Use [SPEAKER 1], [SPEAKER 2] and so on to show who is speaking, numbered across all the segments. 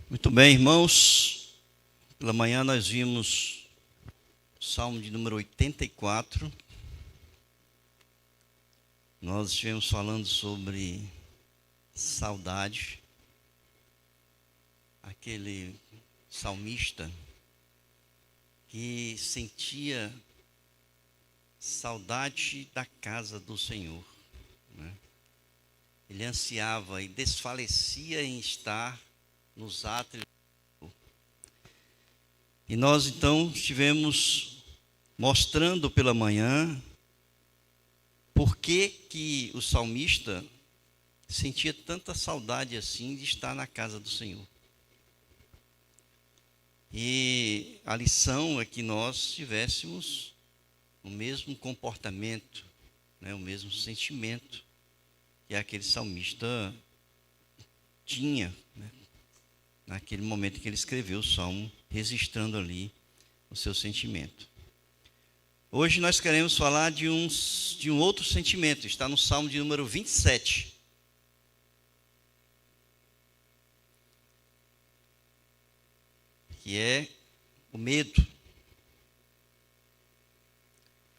[SPEAKER 1] Muito bem, irmãos. Pela manhã nós vimos o Salmo de número 84. Nós estivemos falando sobre saudade. Aquele salmista que sentia saudade da casa do Senhor, né? Ele ansiava e desfalecia em estar nos átrios. E nós então estivemos mostrando pela manhã por que o salmista sentia tanta saudade assim de estar na casa do Senhor. E a lição é que nós tivéssemos o mesmo comportamento, né, o mesmo sentimento que aquele salmista tinha, né, naquele momento em que ele escreveu o salmo, registrando ali o seu sentimento. Hoje nós queremos falar de um outro sentimento, está no salmo de número 27. Que é o medo.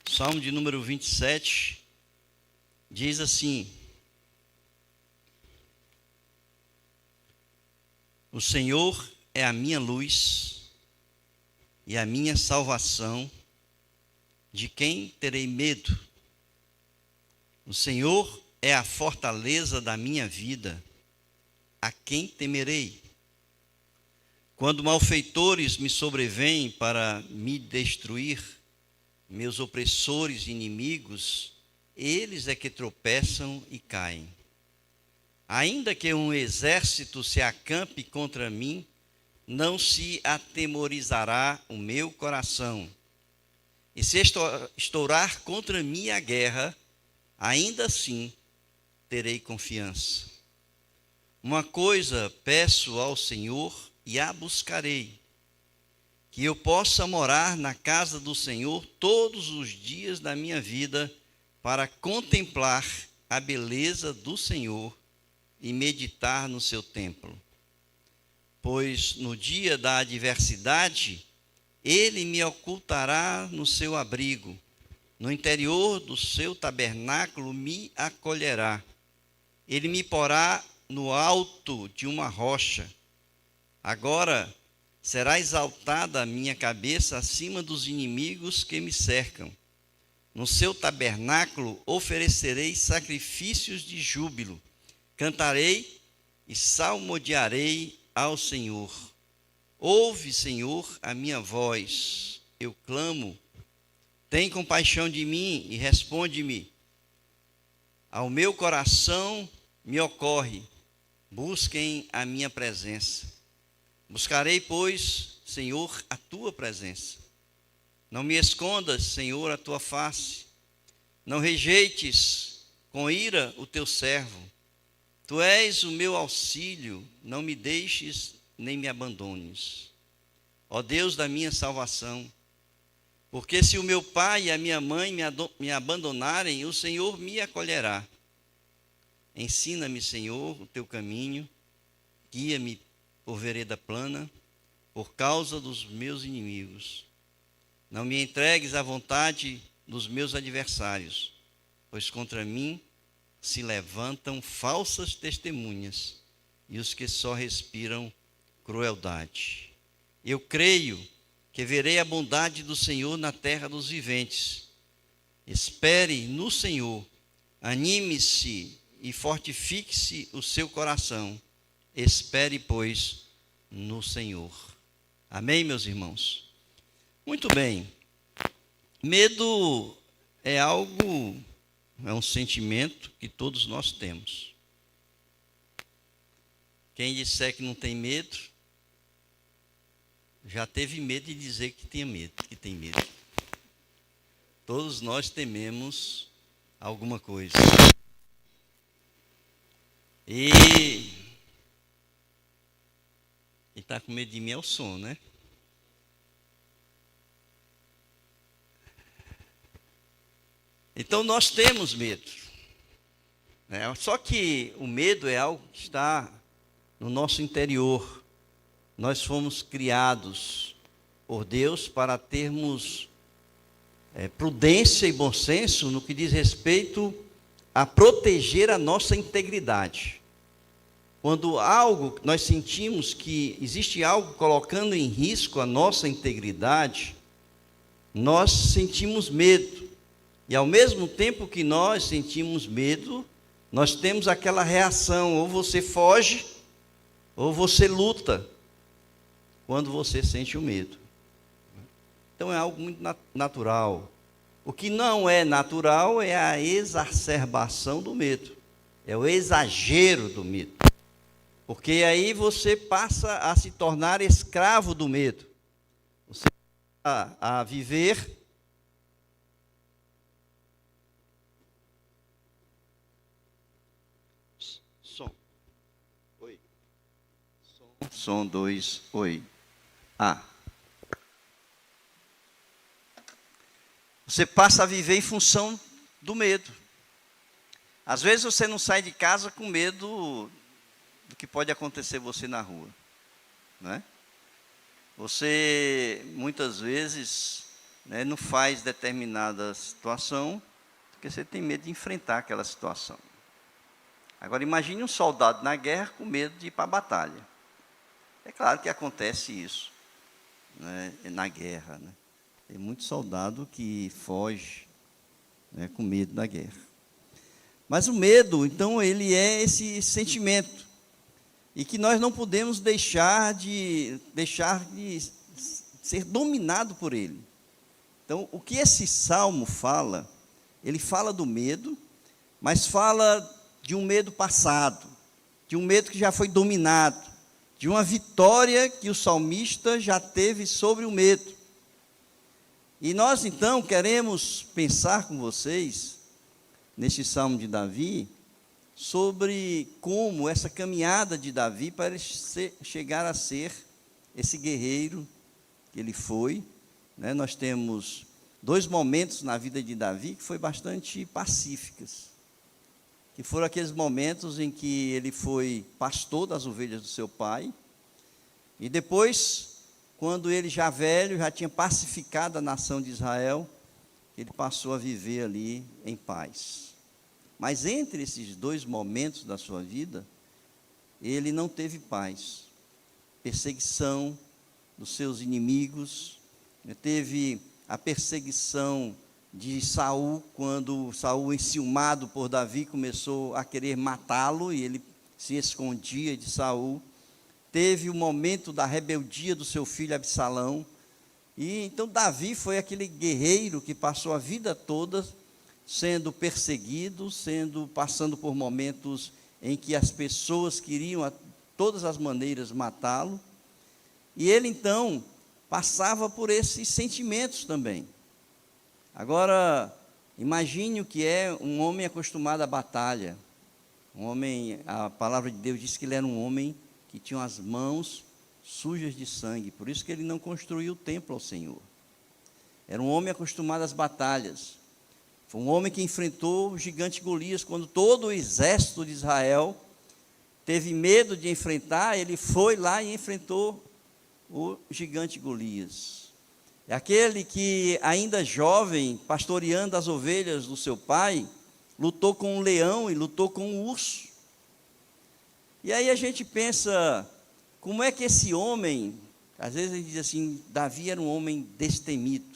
[SPEAKER 1] O salmo de número 27 diz assim: O Senhor é a minha luz e a minha salvação, de quem terei medo? O Senhor é a fortaleza da minha vida, a quem temerei? Quando malfeitores me sobrevêm para me destruir, meus opressores e inimigos, eles é que tropeçam e caem. Ainda que um exército se acampe contra mim, não se atemorizará o meu coração. E se estourar contra mim a guerra, ainda assim terei confiança. Uma coisa peço ao Senhor e a buscarei, que eu possa morar na casa do Senhor todos os dias da minha vida, para contemplar a beleza do Senhor e meditar no seu templo. Pois no dia da adversidade, ele me ocultará no seu abrigo, no interior do seu tabernáculo me acolherá. Ele me porá no alto de uma rocha. Agora será exaltada a minha cabeça acima dos inimigos que me cercam. No seu tabernáculo oferecerei sacrifícios de júbilo. Cantarei e salmodiarei ao Senhor. Ouve, Senhor, a minha voz. Eu clamo. Tem compaixão de mim e responde-me. Ao meu coração me ocorre. Busquem a minha presença. Buscarei, pois, Senhor, a tua presença. Não me escondas, Senhor, a tua face. Não rejeites com ira o teu servo. Tu és o meu auxílio, não me deixes nem me abandones. Ó Deus da minha salvação, porque se o meu pai e a minha mãe me abandonarem, o Senhor me acolherá. Ensina-me, Senhor, o teu caminho, guia-me por vereda plana, por causa dos meus inimigos. Não me entregues à vontade dos meus adversários, pois contra mim se levantam falsas testemunhas e os que só respiram crueldade. Eu creio que verei a bondade do Senhor na terra dos viventes. Espere no Senhor, anime-se e fortifique-se o seu coração. Espere, pois, no Senhor. Amém, meus irmãos? Muito bem. Medo é um sentimento que todos nós temos. Quem disser que não tem medo, já teve medo de dizer que tem medo. Todos nós tememos alguma coisa. E quem está com medo de mim é o som, né? Então nós temos medo, né? Só que o medo é algo que está no nosso interior. nós fomos criados por Deus para termos prudência e bom senso no que diz respeito a proteger a nossa integridade. Quando nós sentimos que existe algo colocando em risco a nossa integridade, nós sentimos medo. E ao mesmo tempo que nós sentimos medo, nós temos aquela reação, ou você foge, ou você luta, quando você sente o medo. Então é algo muito natural. O que não é natural é a exacerbação do medo, é o exagero do medo. Porque aí você passa a se tornar escravo do medo. Você passa a viver Som 2, oi. Você passa a viver em função do medo. Às vezes você não sai de casa com medo do que pode acontecer você na rua, né? Você, muitas vezes, né, não faz determinada situação porque você tem medo de enfrentar aquela situação. Agora, imagine um soldado na guerra com medo de ir para a batalha. É claro que acontece isso, né, na guerra, né? Tem muito soldado que foge, né, com medo da guerra. Mas o medo, então, ele é esse sentimento, e que nós não podemos deixar de ser dominado por ele. Então, o que esse salmo fala, ele fala do medo, mas fala de um medo passado, de um medo que já foi dominado, de uma vitória que o salmista já teve sobre o medo. E nós, então, queremos pensar com vocês, neste salmo de Davi, sobre como essa caminhada de Davi para ele chegar a ser esse guerreiro que ele foi, né? Nós temos 2 momentos na vida de Davi que foram bastante pacíficas, que foram aqueles momentos em que ele foi pastor das ovelhas do seu pai, e depois, quando ele já velho, já tinha pacificado a nação de Israel, ele passou a viver ali em paz. Mas entre esses 2 momentos da sua vida, ele não teve paz. Perseguição dos seus inimigos, teve a perseguição de Saul, quando Saul, enciumado por Davi, começou a querer matá-lo, e ele se escondia de Saul. Teve o momento da rebeldia do seu filho Absalão. E então Davi foi aquele guerreiro que passou a vida toda sendo perseguido, passando por momentos em que as pessoas queriam de todas as maneiras matá-lo. E ele então passava por esses sentimentos também. Agora, imagine o que é um homem acostumado à batalha. A palavra de Deus diz que ele era um homem que tinha as mãos sujas de sangue, por isso que ele não construiu o templo ao Senhor. Era um homem acostumado às batalhas. Foi um homem que enfrentou o gigante Golias, quando todo o exército de Israel teve medo de enfrentar, ele foi lá e enfrentou o gigante Golias. É aquele que, ainda jovem, pastoreando as ovelhas do seu pai, lutou com um leão e lutou com um urso. E aí a gente pensa, como é que esse homem, às vezes a gente diz assim, Davi era um homem destemido.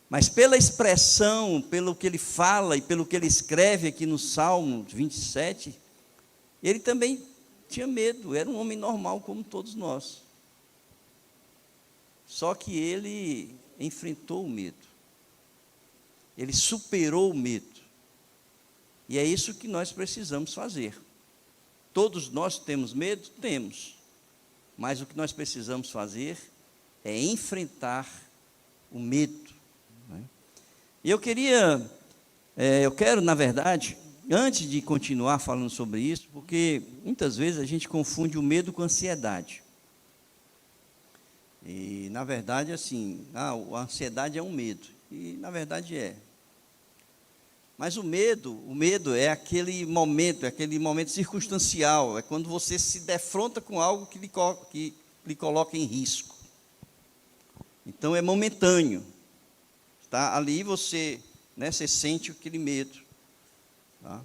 [SPEAKER 1] Mas pela expressão, pelo que ele fala e pelo que ele escreve aqui no Salmo 27, ele também tinha medo, era um homem normal como todos nós. Só que ele enfrentou o medo, ele superou o medo, e é isso que nós precisamos fazer. Todos nós temos medo? Temos, mas o que nós precisamos fazer é enfrentar o medo. E eu quero, na verdade, antes de continuar falando sobre isso, porque muitas vezes a gente confunde o medo com a ansiedade. E, na verdade, assim, a ansiedade é um medo, e, na verdade, é. Mas o medo é aquele momento circunstancial, é quando você se defronta com algo que lhe coloca em risco. Então é momentâneo. Tá? Ali você, né, você sente aquele medo. Tá?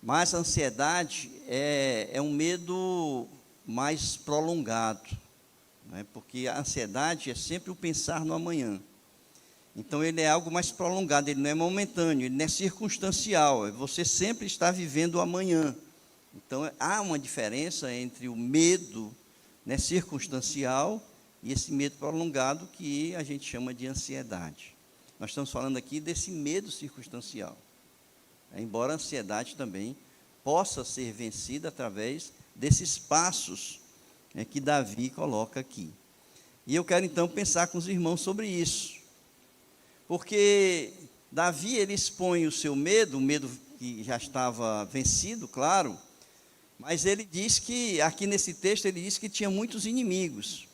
[SPEAKER 1] Mas a ansiedade é um medo mais prolongado, né? Porque a ansiedade é sempre o pensar no amanhã. Então ele é algo mais prolongado, ele não é momentâneo, ele não é circunstancial, você sempre está vivendo o amanhã. Então há uma diferença entre o medo, né, circunstancial e esse medo prolongado que a gente chama de ansiedade. Nós estamos falando aqui desse medo circunstancial. Embora a ansiedade também possa ser vencida através desses passos, né, que Davi coloca aqui. E eu quero então pensar com os irmãos sobre isso. Porque Davi, ele expõe o seu medo, o medo que já estava vencido, claro, mas ele diz que, aqui nesse texto, ele diz que tinha muitos inimigos.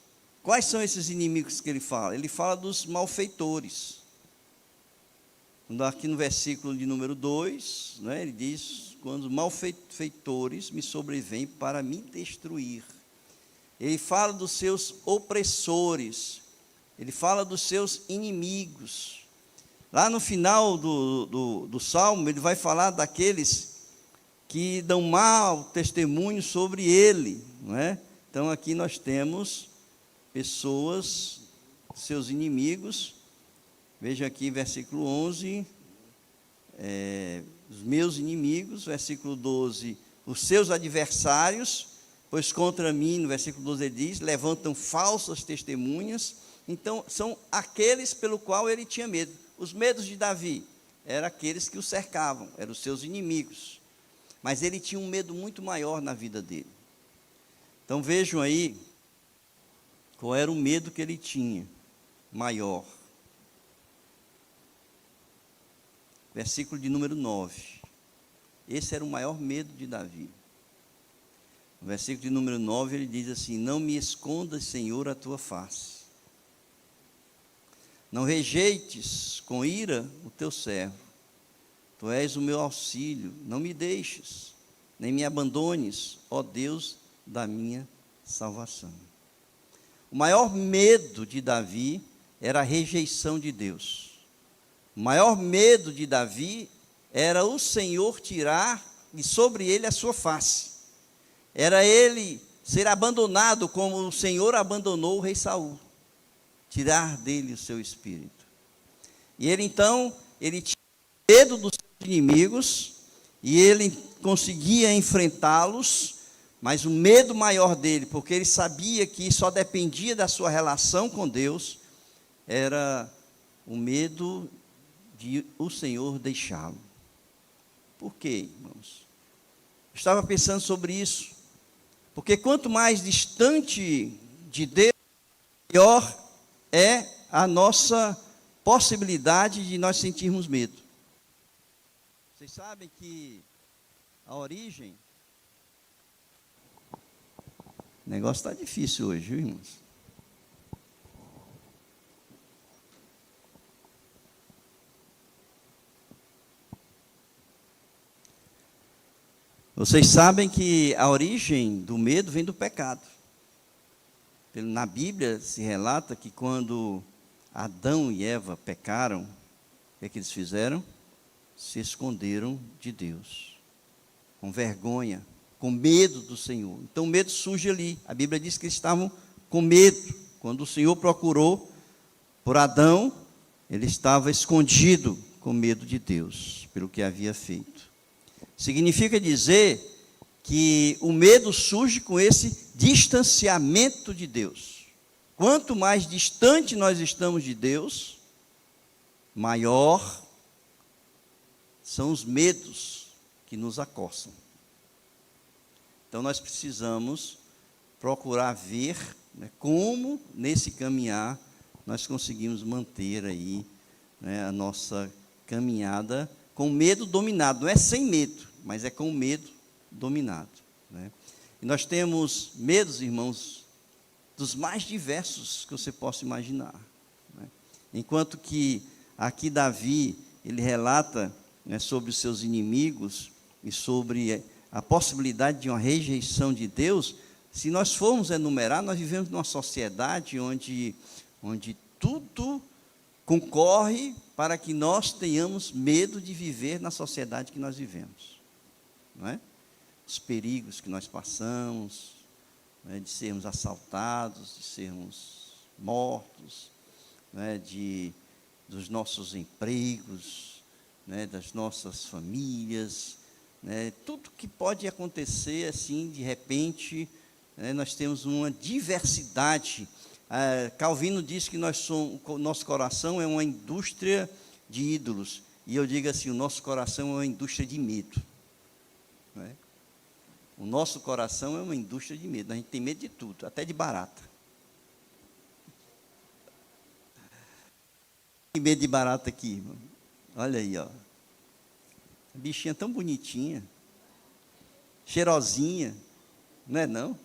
[SPEAKER 1] Quais são esses inimigos que ele fala? Ele fala dos malfeitores. Aqui no versículo de número 2, né, ele diz, quando os malfeitores me sobrevêm para me destruir. Ele fala dos seus opressores, ele fala dos seus inimigos. Lá no final do Salmo, ele vai falar daqueles que dão mau testemunho sobre ele, não é? Então aqui nós temos pessoas, seus inimigos. Veja aqui, versículo 11, os meus inimigos, versículo 12, os seus adversários, pois contra mim, no versículo 12 ele diz, levantam falsas testemunhas. Então, são aqueles pelo qual ele tinha medo. Os medos de Davi eram aqueles que o cercavam, eram os seus inimigos. Mas ele tinha um medo muito maior na vida dele. Então, vejam aí, qual era o medo que ele tinha, maior. Versículo de número 9. Esse era o maior medo de Davi. No versículo de número 9, ele diz assim: não me escondas, Senhor, a tua face. Não rejeites com ira o teu servo. Tu és o meu auxílio. Não me deixes, nem me abandones, ó Deus da minha salvação. O maior medo de Davi era a rejeição de Deus. O maior medo de Davi era o Senhor tirar de sobre ele a sua face. Era ele ser abandonado como o Senhor abandonou o rei Saul. Tirar dele o seu espírito. E ele então, ele tinha medo dos seus inimigos, e ele conseguia enfrentá-los, mas o medo maior dele, porque ele sabia que só dependia da sua relação com Deus, era o medo de o Senhor deixá-lo. Por quê, irmãos? Eu estava pensando sobre isso, porque quanto mais distante de Deus, maior é a nossa possibilidade de nós sentirmos medo. Vocês sabem que a origem... O negócio está difícil hoje, viu, irmãos? Vocês sabem que a origem do medo vem do pecado. Na Bíblia se relata que quando Adão e Eva pecaram, o que eles fizeram? Se esconderam de Deus, com vergonha, com medo do Senhor. Então o medo surge ali. A Bíblia diz que eles estavam com medo. Quando o Senhor procurou por Adão, ele estava escondido com medo de Deus, pelo que havia feito. Significa dizer que o medo surge com esse distanciamento de Deus. Quanto mais distante nós estamos de Deus, maior são os medos que nos acossam. Então nós precisamos procurar ver, né, como nesse caminhar nós conseguimos manter aí, né, a nossa caminhada com medo dominado. Não é sem medo, mas é com medo dominado, né? E nós temos medos, irmãos, dos mais diversos que você possa imaginar, né? Enquanto que aqui Davi, ele relata, né, sobre os seus inimigos e sobre a possibilidade de uma rejeição de Deus, Se nós formos enumerar, nós vivemos numa sociedade onde tudo concorre para que nós tenhamos medo de viver na sociedade que nós vivemos, não é? Os perigos que nós passamos, não é? De sermos assaltados, de sermos mortos, não é? Dos nossos empregos, né? Das nossas famílias, né? Tudo que pode acontecer assim, de repente, né? Nós temos uma diversidade. Calvino diz que o nosso coração é uma indústria de ídolos. E eu digo assim, o nosso coração é uma indústria de medo. Não é? O nosso coração é uma indústria de medo. A gente tem medo de tudo, até de barata. Tem medo de barata aqui, irmão. Olha aí, ó. A bichinha tão bonitinha, cheirosinha, não é não?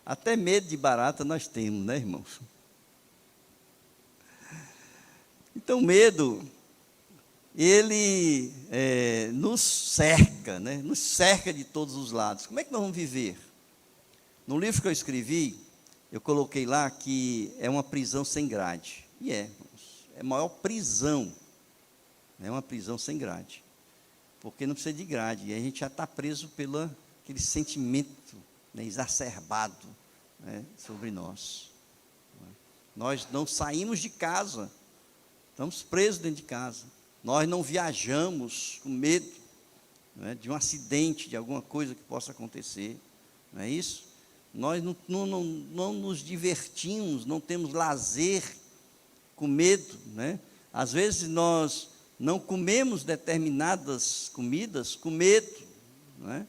[SPEAKER 1] Até medo de barata nós temos, né, irmãos? Então, medo, ele nos cerca, né? Nos cerca de todos os lados. Como é que nós vamos viver? No livro que eu escrevi, eu coloquei lá que é uma prisão sem grade. E irmãos, é a maior prisão. É uma prisão sem grade. Porque não precisa de grade. E a gente já está preso pelo aquele sentimento, né, exacerbado, né, sobre nós. Nós não saímos de casa, estamos presos dentro de casa. Nós não viajamos com medo, né, de um acidente, de alguma coisa que possa acontecer, não é isso? Nós não nos divertimos, não temos lazer com medo, né? Às vezes nós não comemos determinadas comidas com medo, não é?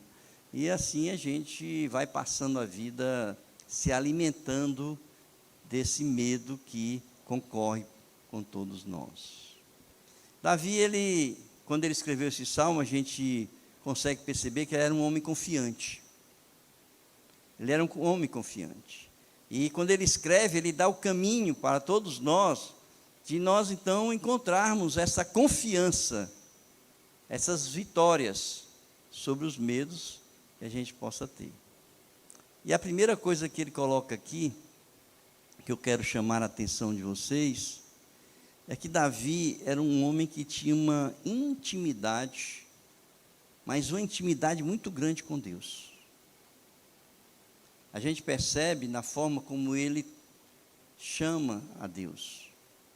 [SPEAKER 1] E assim a gente vai passando a vida se alimentando desse medo que concorre com todos nós. Davi, quando ele escreveu esse salmo, a gente consegue perceber que ele era um homem confiante. Ele era um homem confiante. E quando ele escreve, ele dá o caminho para todos nós, de nós então encontrarmos essa confiança, essas vitórias sobre os medos que a gente possa ter. E a primeira coisa que ele coloca aqui, que eu quero chamar a atenção de vocês, é que Davi era um homem que tinha uma intimidade, mas uma intimidade muito grande com Deus. A gente percebe na forma como ele chama a Deus,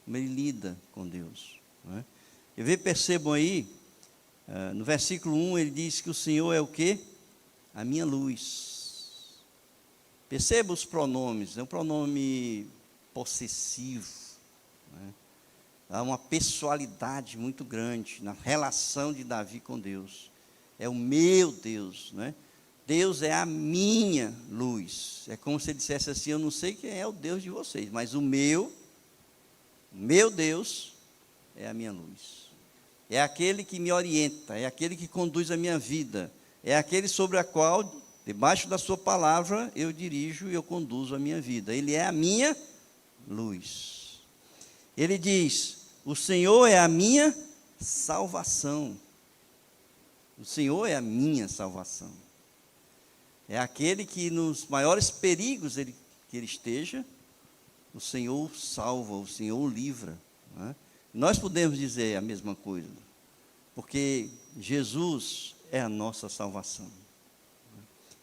[SPEAKER 1] como ele lida com Deus, não é? Percebam aí, no versículo 1 ele diz que o Senhor é o quê? A minha luz. Perceba os pronomes, é um pronome possessivo, né? Há uma pessoalidade muito grande na relação de Davi com Deus. É o meu Deus, né? Deus é a minha luz. É como se ele dissesse assim, eu não sei quem é o Deus de vocês, mas o meu Deus é a minha luz. É aquele que me orienta, é aquele que conduz a minha vida, é aquele sobre a qual, debaixo da sua palavra, eu dirijo e eu conduzo a minha vida. Ele é a minha luz. Ele diz, o Senhor é a minha salvação. O Senhor é a minha salvação. É aquele que nos maiores perigos que ele esteja, o Senhor salva, o Senhor livra, não é? Nós podemos dizer a mesma coisa, porque Jesus é a nossa salvação.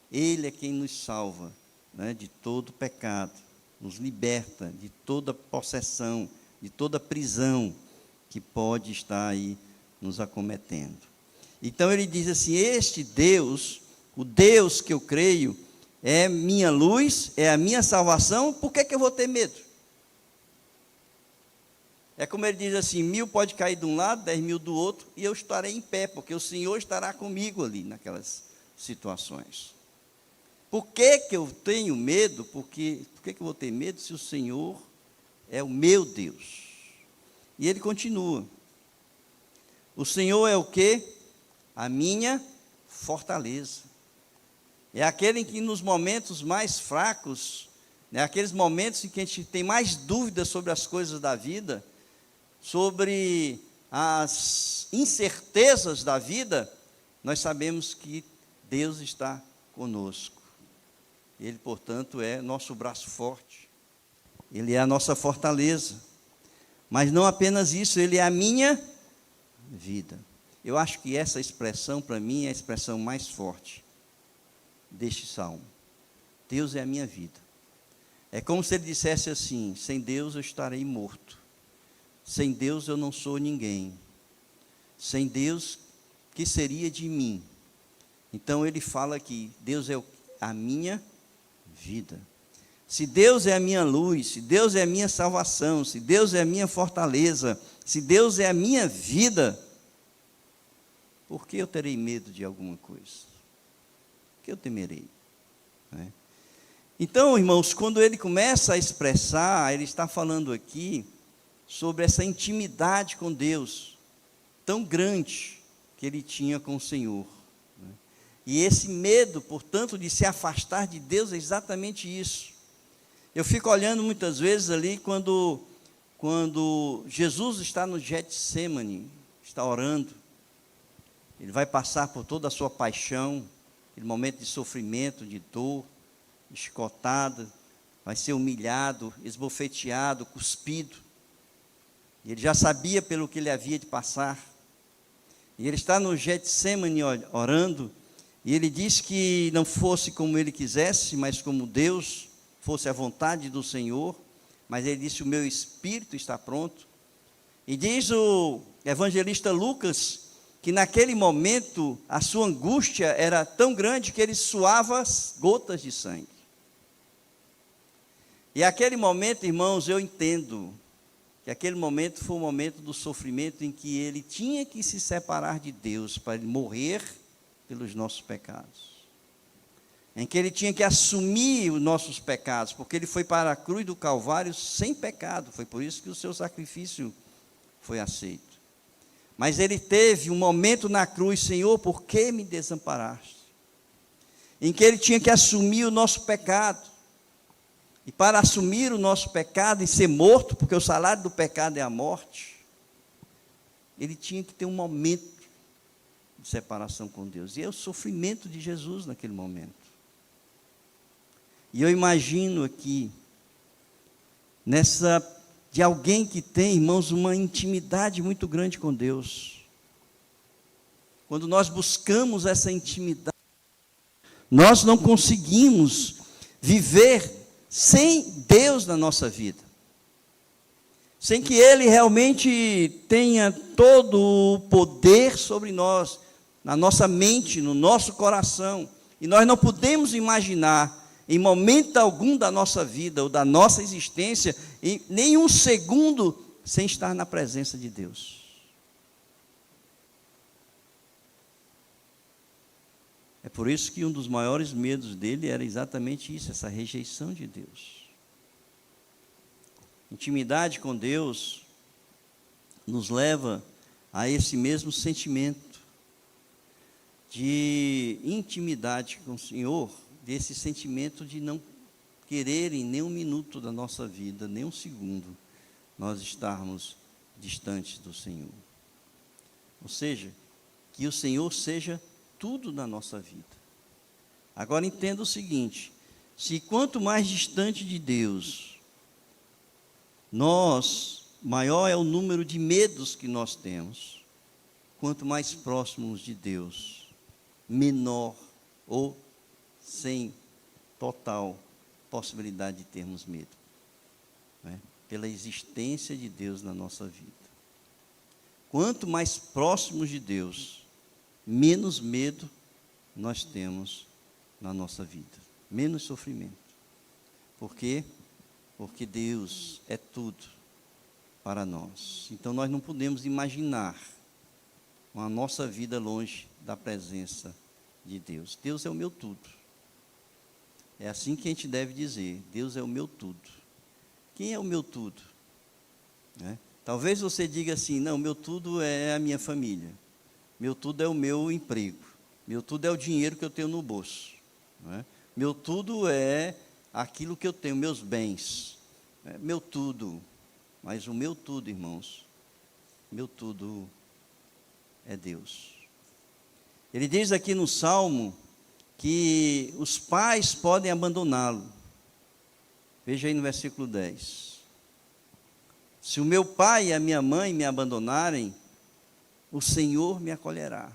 [SPEAKER 1] Ele é quem nos salva, né, de todo pecado, nos liberta de toda possessão, de toda prisão que pode estar aí nos acometendo. Então ele diz assim, este Deus, o Deus que eu creio, é minha luz, é a minha salvação, por que eu vou ter medo? É como ele diz assim, 1000 pode cair de um lado, 10.000 do outro, e eu estarei em pé, porque o Senhor estará comigo ali, naquelas situações. Por que eu tenho medo? Por que eu vou ter medo se o Senhor é o meu Deus? E ele continua, o Senhor é o quê? A minha fortaleza. É aquele em que nos momentos mais fracos, né, aqueles momentos em que a gente tem mais dúvidas sobre as coisas da vida, sobre as incertezas da vida, nós sabemos que Deus está conosco. Ele, portanto, é nosso braço forte. Ele é a nossa fortaleza. Mas não apenas isso, Ele é a minha vida. Eu acho que essa expressão, para mim, é a expressão mais forte deste salmo. Deus é a minha vida. É como se ele dissesse assim: sem Deus eu estarei morto. Sem Deus eu não sou ninguém. Sem Deus, que seria de mim? Então ele fala que Deus é a minha vida. Se Deus é a minha luz, se Deus é a minha salvação, se Deus é a minha fortaleza, se Deus é a minha vida, por que eu terei medo de alguma coisa? Por que eu temerei? Né? Então, irmãos, quando ele começa a expressar, ele está falando aqui sobre essa intimidade com Deus, tão grande que ele tinha com o Senhor. Né? E esse medo, portanto, de se afastar de Deus é exatamente isso. Eu fico olhando muitas vezes ali quando Jesus está no Getsemane, está orando, ele vai passar por toda a sua paixão, aquele momento de sofrimento, de dor, chicotada, vai ser humilhado, esbofeteado, cuspido. E ele já sabia pelo que ele havia de passar. E ele está no Getsemane orando, e ele diz que não fosse como ele quisesse, mas como Deus, fosse a vontade do Senhor. Mas ele disse: o meu espírito está pronto. E diz o evangelista Lucas que naquele momento a sua angústia era tão grande que ele suava gotas de sangue. E aquele momento, irmãos, eu entendo que aquele momento foi o momento do sofrimento em que ele tinha que se separar de Deus para ele morrer pelos nossos pecados. Em que ele tinha que assumir os nossos pecados, porque ele foi para a cruz do Calvário sem pecado. Foi por isso que o seu sacrifício foi aceito. Mas ele teve um momento na cruz: Senhor, por que me desamparaste? Em que ele tinha que assumir o nosso pecado. E para assumir o nosso pecado e ser morto, porque o salário do pecado é a morte, ele tinha que ter um momento de separação com Deus. E é o sofrimento de Jesus naquele momento. E eu imagino aqui, de alguém que tem, irmãos, uma intimidade muito grande com Deus. Quando nós buscamos essa intimidade, nós não conseguimos viver sem Deus na nossa vida, sem que Ele realmente tenha todo o poder sobre nós, na nossa mente, no nosso coração. E nós não podemos imaginar, em momento algum da nossa vida, ou da nossa existência, em nenhum segundo, sem estar na presença de Deus. É por isso que um dos maiores medos dele era exatamente isso, essa rejeição de Deus. Intimidade com Deus nos leva a esse mesmo sentimento de intimidade com o Senhor, desse sentimento de não querer em nenhum minuto da nossa vida, nem um segundo, nós estarmos distantes do Senhor. Ou seja, que o Senhor seja tudo na nossa vida. Agora entenda o seguinte: se quanto mais distante de Deus, maior é o número de medos que nós temos, quanto mais próximos de Deus, menor ou sem total possibilidade de termos medo, né? Pela existência de Deus na nossa vida. Quanto mais próximos de Deus, menos medo nós temos na nossa vida, menos sofrimento. Por quê? Porque Deus é tudo para nós. Então nós não podemos imaginar a nossa vida longe da presença de Deus. Deus é o meu tudo. É assim que a gente deve dizer: Deus é o meu tudo. Quem é o meu tudo? Talvez você diga assim: não, meu tudo é a minha família. Meu tudo é o meu emprego. Meu tudo é o dinheiro que eu tenho no bolso. Meu tudo é aquilo que eu tenho, meus bens. Meu tudo. Mas o meu tudo, irmãos, meu tudo é Deus. Ele diz aqui no Salmo que os pais podem abandoná-lo. Veja aí no versículo 10. Se o meu pai e a minha mãe me abandonarem, o Senhor me acolherá.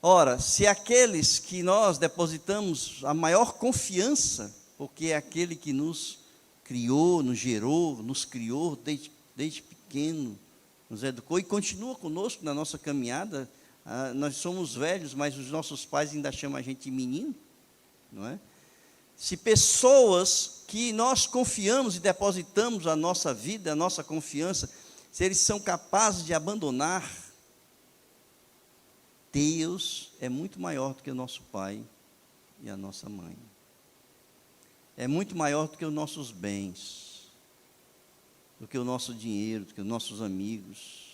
[SPEAKER 1] Ora, se aqueles que nós depositamos a maior confiança, porque é aquele que nos criou, nos gerou, nos criou desde pequeno, nos educou e continua conosco na nossa caminhada. Nós somos velhos, mas os nossos pais ainda chamam a gente de menino, não é? Se pessoas que nós confiamos e depositamos a nossa vida, a nossa confiança, se eles são capazes de abandonar, Deus é muito maior do que o nosso pai e a nossa mãe. É muito maior do que os nossos bens, do que o nosso dinheiro, do que os nossos amigos.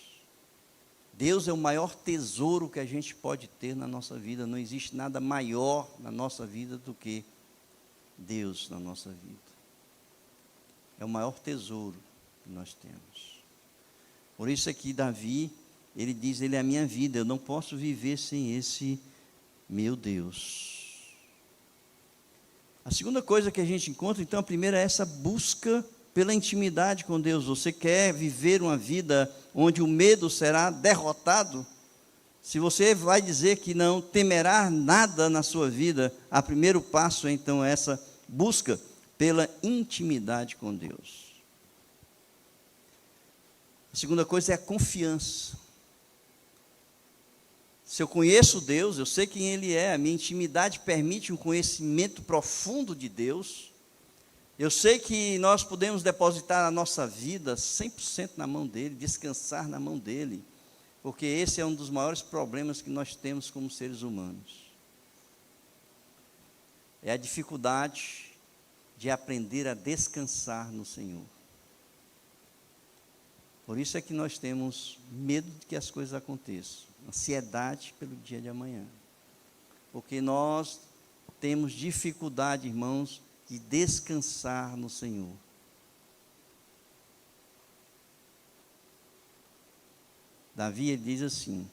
[SPEAKER 1] Deus é o maior tesouro que a gente pode ter na nossa vida. Não existe nada maior na nossa vida do que Deus na nossa vida. É o maior tesouro que nós temos. Por isso é que Davi, ele diz, ele é a minha vida, eu não posso viver sem esse meu Deus. A segunda coisa que a gente encontra, então, a primeira é essa busca pela intimidade com Deus. Você quer viver uma vida onde o medo será derrotado? Se você vai dizer que não temerá nada na sua vida, o primeiro passo é então essa busca pela intimidade com Deus. A segunda coisa é a confiança. Se eu conheço Deus, eu sei quem Ele é, a minha intimidade permite um conhecimento profundo de Deus. Eu sei que nós podemos depositar a nossa vida 100% na mão dEle, descansar na mão dEle, porque esse é um dos maiores problemas que nós temos como seres humanos. É a dificuldade de aprender a descansar no Senhor. Por isso é que nós temos medo de que as coisas aconteçam, ansiedade pelo dia de amanhã, porque nós temos dificuldade, irmãos, de descansar no Senhor. Davi, ele diz assim,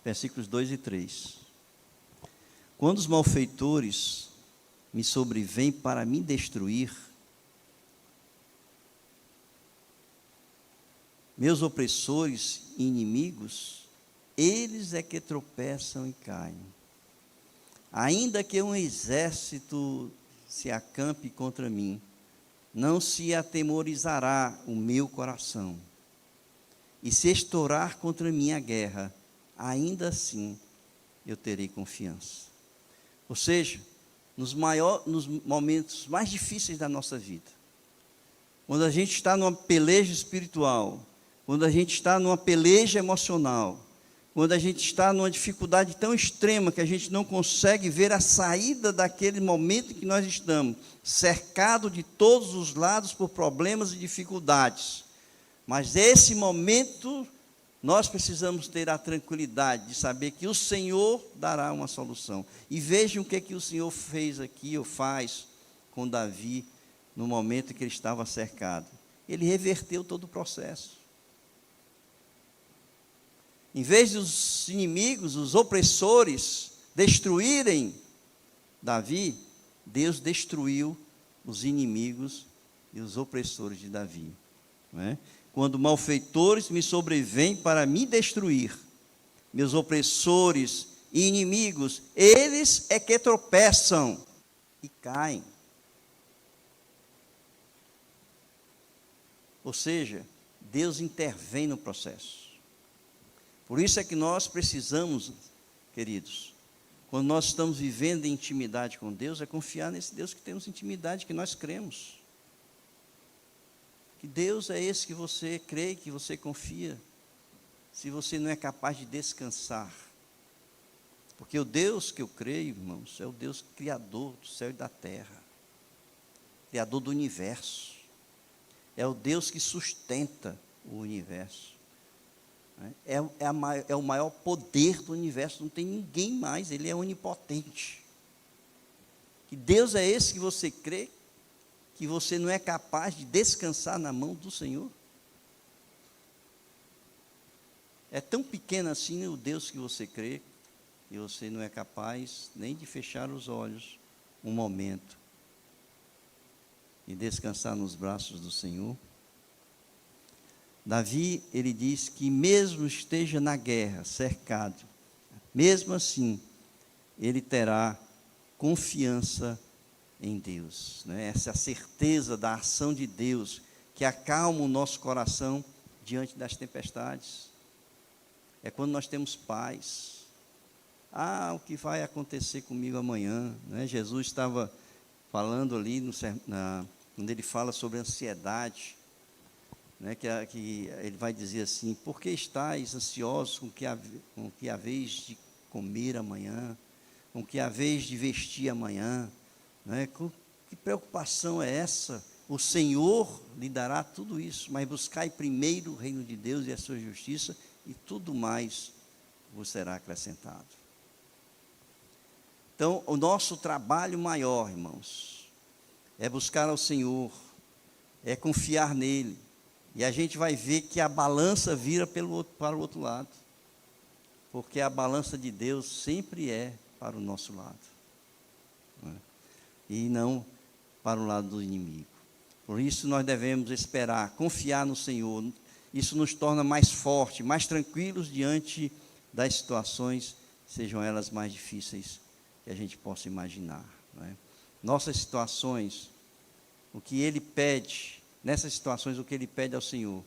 [SPEAKER 1] versículos 2 e 3: quando os malfeitores me sobrevêm para me destruir, meus opressores e inimigos, eles é que tropeçam e caem. Ainda que um exército se acampe contra mim, não se atemorizará o meu coração. E se estourar contra mim a guerra, ainda assim eu terei confiança. Ou seja, nos momentos mais difíceis da nossa vida, quando a gente está numa peleja espiritual, quando a gente está numa peleja emocional, quando a gente está numa dificuldade tão extrema que a gente não consegue ver a saída daquele momento em que nós estamos, cercado de todos os lados por problemas e dificuldades. Mas esse momento, nós precisamos ter a tranquilidade de saber que o Senhor dará uma solução. E vejam o que o Senhor fez aqui, ou faz com Davi, no momento em que ele estava cercado. Ele reverteu todo o processo. Em vez dos inimigos, os opressores, destruírem Davi, Deus destruiu os inimigos e os opressores de Davi. Não é? Quando malfeitores me sobrevêm para me destruir, meus opressores e inimigos, eles é que tropeçam e caem. Ou seja, Deus intervém no processo. Por isso é que nós precisamos, queridos, quando nós estamos vivendo em intimidade com Deus, é confiar nesse Deus que temos intimidade, que nós cremos. Que Deus é esse que você crê, que você confia, se você não é capaz de descansar. Porque o Deus que eu creio, irmãos, é o Deus criador do céu e da terra, criador do universo, é o Deus que sustenta o universo. É o maior poder do universo, não tem ninguém mais, Ele é onipotente. Que Deus é esse que você crê, que você não é capaz de descansar na mão do Senhor? É tão pequeno assim o Deus que você crê, e você não é capaz nem de fechar os olhos um momento e descansar nos braços do Senhor? Davi, ele diz que mesmo esteja na guerra, cercado, mesmo assim, ele terá confiança em Deus, né? Essa é a certeza da ação de Deus, que acalma o nosso coração diante das tempestades. É quando nós temos paz. O que vai acontecer comigo amanhã, né? Jesus estava falando ali, quando ele fala sobre ansiedade, né? que ele vai dizer assim: por que estáis ansiosos com que haveis de comer amanhã, com que haveis de vestir amanhã, né? Que preocupação é essa? O Senhor lhe dará tudo isso, mas buscai primeiro o reino de Deus e a sua justiça, e tudo mais vos será acrescentado. Então, o nosso trabalho maior, irmãos, é buscar ao Senhor, é confiar nele, e a gente vai ver que a balança vira para o outro lado, porque a balança de Deus sempre é para o nosso lado, né? E não para o lado do inimigo. Por isso nós devemos esperar, confiar no Senhor. Isso nos torna mais fortes, mais tranquilos diante das situações, sejam elas mais difíceis que a gente possa imaginar, né? Nossas situações, o que Ele pede, nessas situações o que Ele pede ao Senhor,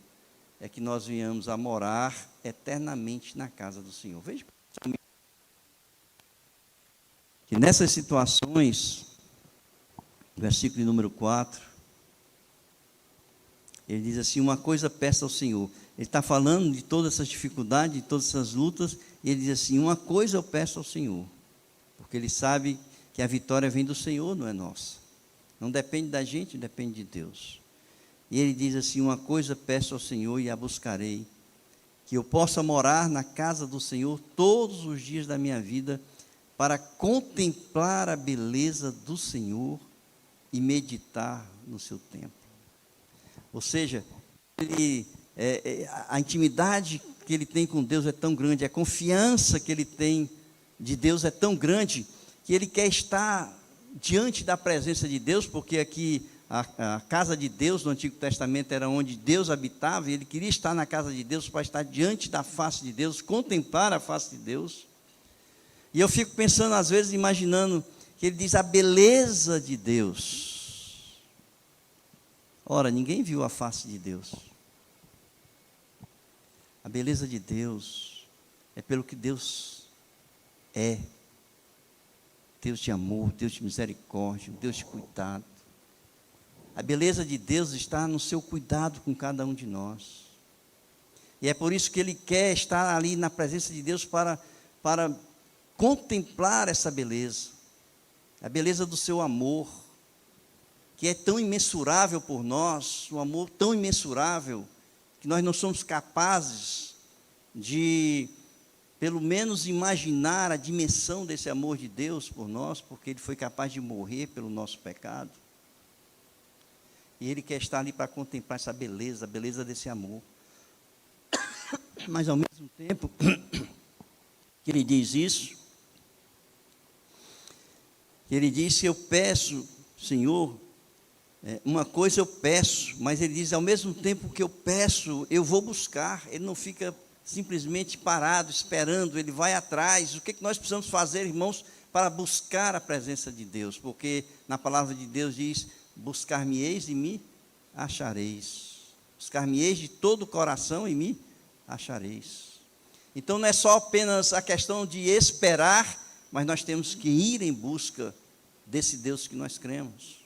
[SPEAKER 1] é que nós venhamos a morar eternamente na casa do Senhor. Veja que nessas situações, versículo número 4, ele diz assim: uma coisa peço ao Senhor. Ele está falando de todas essas dificuldades, de todas essas lutas, e ele diz assim: uma coisa eu peço ao Senhor, porque ele sabe que a vitória vem do Senhor, não é nossa. Não depende da gente, depende de Deus. E ele diz assim: uma coisa peço ao Senhor e a buscarei, que eu possa morar na casa do Senhor todos os dias da minha vida, para contemplar a beleza do Senhor e meditar no seu templo. Ou seja, a intimidade que ele tem com Deus é tão grande, a confiança que ele tem de Deus é tão grande, que ele quer estar diante da presença de Deus, porque aqui a casa de Deus no Antigo Testamento era onde Deus habitava, e ele queria estar na casa de Deus para estar diante da face de Deus, contemplar a face de Deus. E eu fico pensando, às vezes, imaginando que ele diz a beleza de Deus. Ora, ninguém viu a face de Deus. A beleza de Deus é pelo que Deus é. Deus de amor, Deus de misericórdia, Deus de cuidado. A beleza de Deus está no seu cuidado com cada um de nós. E é por isso que Ele quer estar ali na presença de Deus para contemplar essa beleza. A beleza do seu amor, que é tão imensurável por nós, um amor tão imensurável, que nós não somos capazes de, pelo menos, imaginar a dimensão desse amor de Deus por nós, porque Ele foi capaz de morrer pelo nosso pecado. E Ele quer estar ali para contemplar essa beleza, a beleza desse amor. Mas, ao mesmo tempo que Ele diz isso, Ele diz: eu peço, Senhor, uma coisa eu peço, mas Ele diz: ao mesmo tempo que eu peço, eu vou buscar. Ele não fica simplesmente parado, esperando, Ele vai atrás. O que nós precisamos fazer, irmãos, para buscar a presença de Deus? Porque na palavra de Deus diz: buscar-me-eis e me achareis. Buscar-me-eis de todo o coração e me achareis. Então não é só apenas a questão de esperar, mas nós temos que ir em busca desse Deus que nós cremos.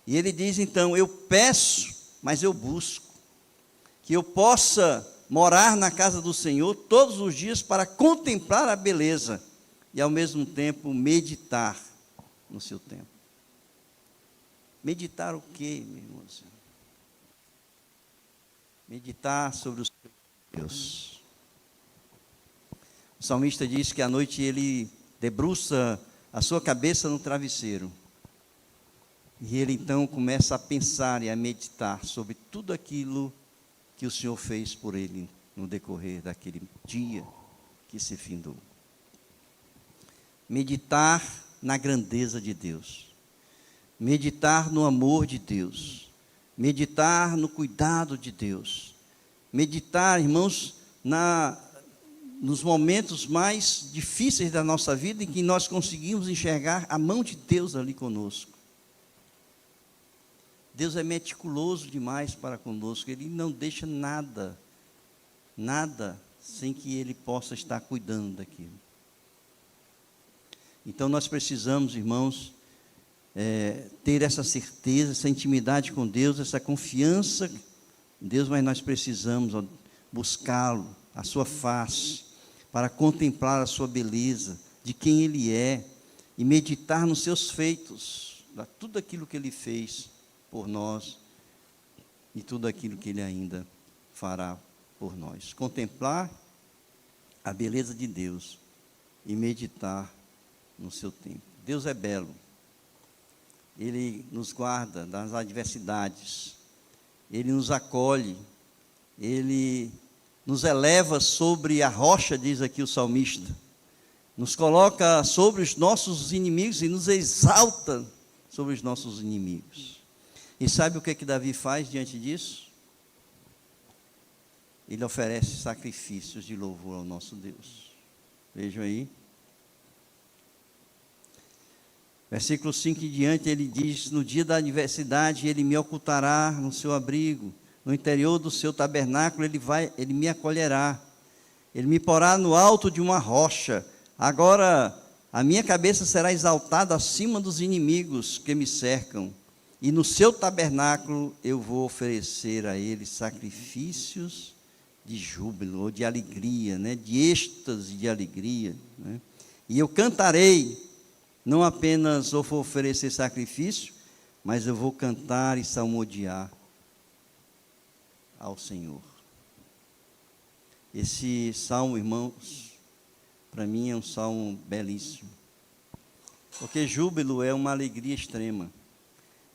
[SPEAKER 1] E ele diz então: eu peço, mas eu busco, que eu possa morar na casa do Senhor todos os dias para contemplar a beleza e ao mesmo tempo meditar no seu templo. Meditar o quê, meu irmão? Meditar sobre o Senhor Deus. O salmista diz que à noite ele debruça a sua cabeça no travesseiro. E ele então começa a pensar e a meditar sobre tudo aquilo que o Senhor fez por ele no decorrer daquele dia que se findou. meditar na grandeza de Deus, meditar no amor de Deus, meditar no cuidado de Deus, meditar, irmãos, nos momentos mais difíceis da nossa vida, em que nós conseguimos enxergar a mão de Deus ali conosco. Deus é meticuloso demais para conosco, Ele não deixa nada sem que Ele possa estar cuidando daquilo. Então nós precisamos, irmãos, ter essa certeza, essa intimidade com Deus, essa confiança em Deus, mas nós precisamos buscá-lo, a sua face, para contemplar a sua beleza, de quem Ele é, e meditar nos seus feitos, tudo aquilo que Ele fez por nós, e tudo aquilo que Ele ainda fará por nós. Contemplar a beleza de Deus e meditar no seu tempo. Deus é belo, Ele nos guarda das adversidades, Ele nos acolhe, Ele nos eleva sobre a rocha, diz aqui o salmista, nos coloca sobre os nossos inimigos e nos exalta sobre os nossos inimigos. E sabe o que Davi faz diante disso? Ele oferece sacrifícios de louvor ao nosso Deus. Vejam aí. Versículo 5 em diante, ele diz: no dia da adversidade, Ele me ocultará no seu abrigo, no interior do seu tabernáculo, Ele me acolherá, Ele me porá no alto de uma rocha. Agora a minha cabeça será exaltada acima dos inimigos que me cercam, e no seu tabernáculo eu vou oferecer a Ele sacrifícios de júbilo, ou de alegria, de êxtase de alegria, E eu cantarei, não apenas vou oferecer sacrifício, mas eu vou cantar e salmodiar ao Senhor. Esse salmo, irmãos, para mim é um salmo belíssimo, porque júbilo é uma alegria extrema,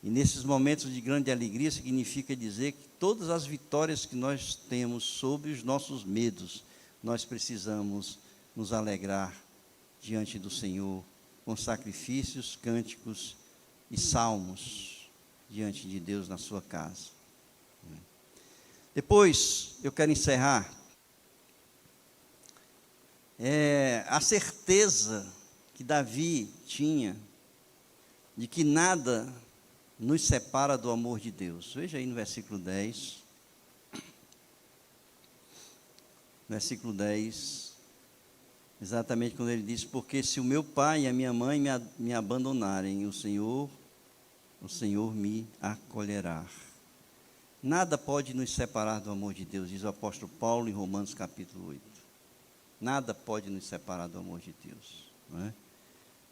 [SPEAKER 1] e nesses momentos de grande alegria significa dizer que todas as vitórias que nós temos sobre os nossos medos, nós precisamos nos alegrar diante do Senhor, com sacrifícios, cânticos e salmos diante de Deus na sua casa. Depois, eu quero encerrar. A certeza que Davi tinha de que nada nos separa do amor de Deus. Veja aí no versículo 10. Versículo 10. Exatamente quando ele diz: porque se o meu pai e a minha mãe me abandonarem, o Senhor me acolherá. Nada pode nos separar do amor de Deus, diz o apóstolo Paulo em Romanos capítulo 8. Nada pode nos separar do amor de Deus, não é?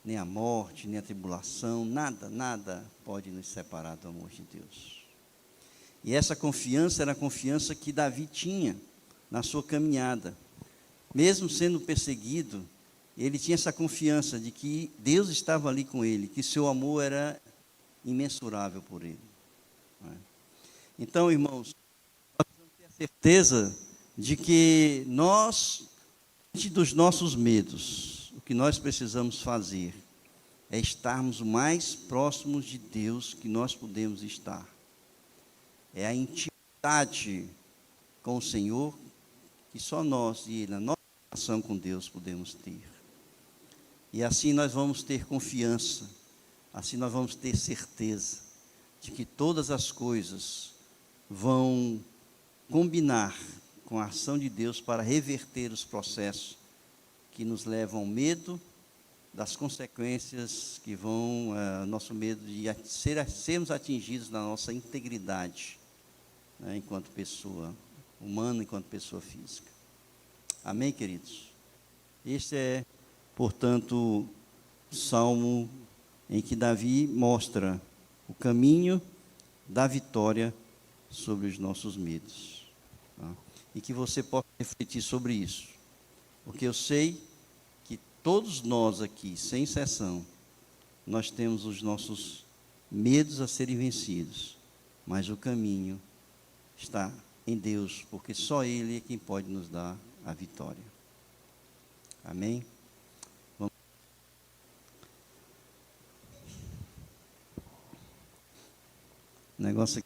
[SPEAKER 1] Nem a morte, nem a tribulação, nada pode nos separar do amor de Deus. E essa confiança era a confiança que Davi tinha na sua caminhada. Mesmo sendo perseguido, ele tinha essa confiança de que Deus estava ali com ele, que seu amor era imensurável por ele. Então, irmãos, nós precisamos ter a certeza de que nós, diante dos nossos medos, o que nós precisamos fazer é estarmos o mais próximos de Deus que nós podemos estar. É a intimidade com o Senhor que só nós e Ele, na nossa relação com Deus, podemos ter. E assim nós vamos ter confiança, assim nós vamos ter certeza de que todas as coisas vão combinar com a ação de Deus para reverter os processos que nos levam ao medo das consequências que vão, nosso medo de sermos atingidos na nossa integridade, enquanto pessoa humana, enquanto pessoa física. Amém, queridos? Este é, portanto, o salmo em que Davi mostra o caminho da vitória sobre os nossos medos. E que você possa refletir sobre isso, porque eu sei que todos nós aqui, sem exceção, nós temos os nossos medos a serem vencidos, mas o caminho está em Deus, porque só Ele é quem pode nos dar a vitória. Amém? Negócio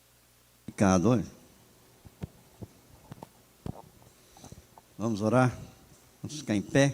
[SPEAKER 1] complicado, olha. Vamos orar? Vamos ficar em pé.